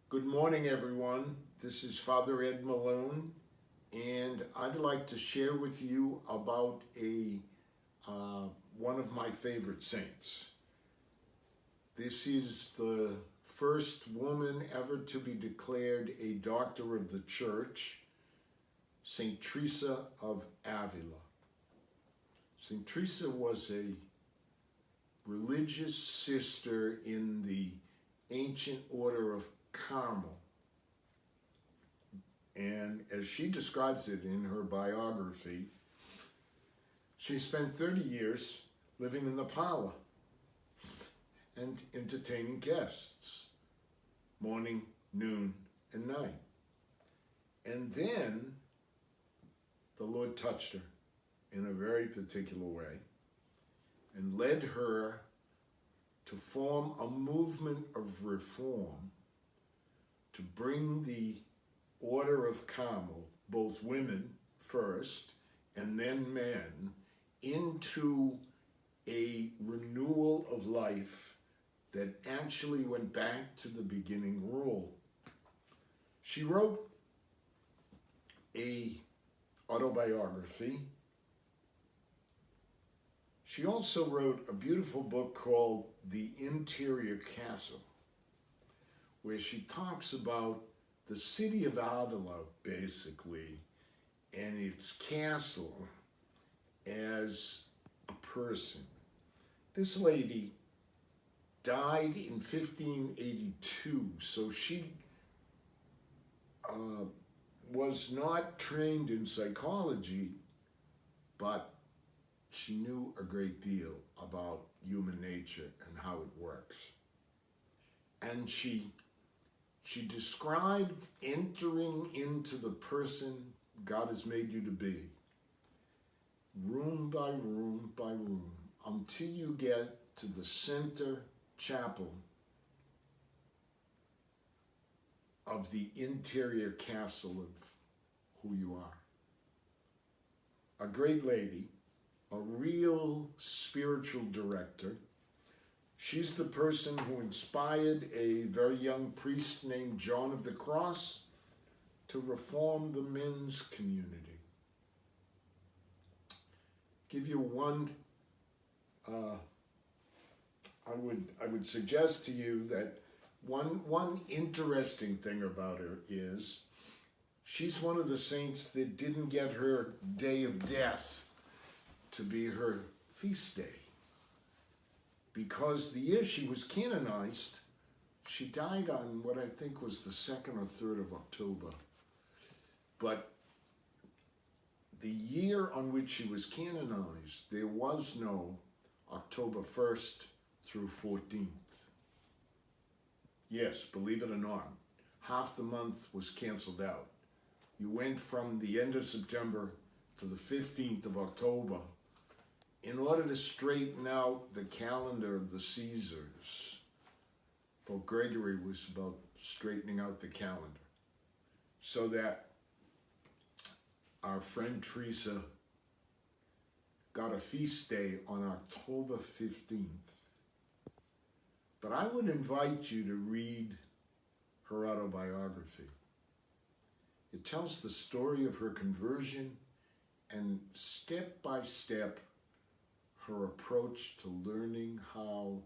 Good morning, everyone. This is Father Ed Malone, and I'd like to share with you about one of my favorite saints. This is the first woman ever to be declared a doctor of the Church, Saint Teresa of Ávila. Saint Teresa was a religious sister in the ancient order of Carmel. And as she describes it in her biography, she spent 30 years living in the parlor and entertaining guests, morning, noon, and night. And then the Lord touched her in a very particular way and led her to form a movement of reform to bring the order of Carmel, both women first and then men, into a renewal of life that actually went back to the beginning rule. She wrote a autobiography. She also wrote a beautiful book called The Interior Castle, where she talks about the city of Avila, basically, and its castle as a person. This lady died in 1582, so she was not trained in psychology, but she knew a great deal about human nature and how it works. And she described entering into the person God has made you to be, room by room by room, until you get to the center chapel of the interior castle of who you are. A great lady, a real spiritual director. She's the person who inspired a very young priest named John of the Cross to reform the men's community. Give you one, I would suggest to you that one interesting thing about her is she's one of the saints that didn't get her day of death to be her feast day. Because the year she was canonized, she died on what I think was the 2nd or 3rd of October. But the year on which she was canonized, there was no October 1st through 14th. Yes, believe it or not, half the month was canceled out. You went from the end of September to the 15th of October in order to straighten out the calendar of the Caesars. Pope Gregory was about straightening out the calendar so that our friend Teresa got a feast day on October 15th. But I would invite you to read her autobiography. It tells the story of her conversion and step by step her approach to learning how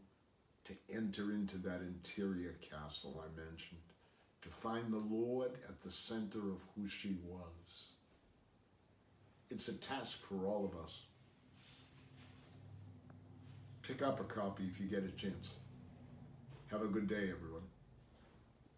to enter into that interior castle I mentioned, to find the Lord at the center of who she was. It's a task for all of us. Pick up a copy if you get a chance. Have a good day, everyone.